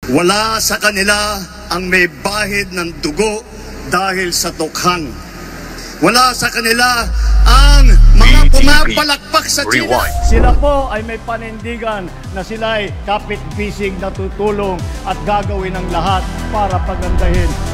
Wala sa kanila ang may bahid ng dugo dahil sa tukhang. Wala sa kanila ang mga pumapalakpak sa China. Sila po ay may panindigan na sila ay kapit-bisig na tutulong at gagawin ang lahat para pagandahin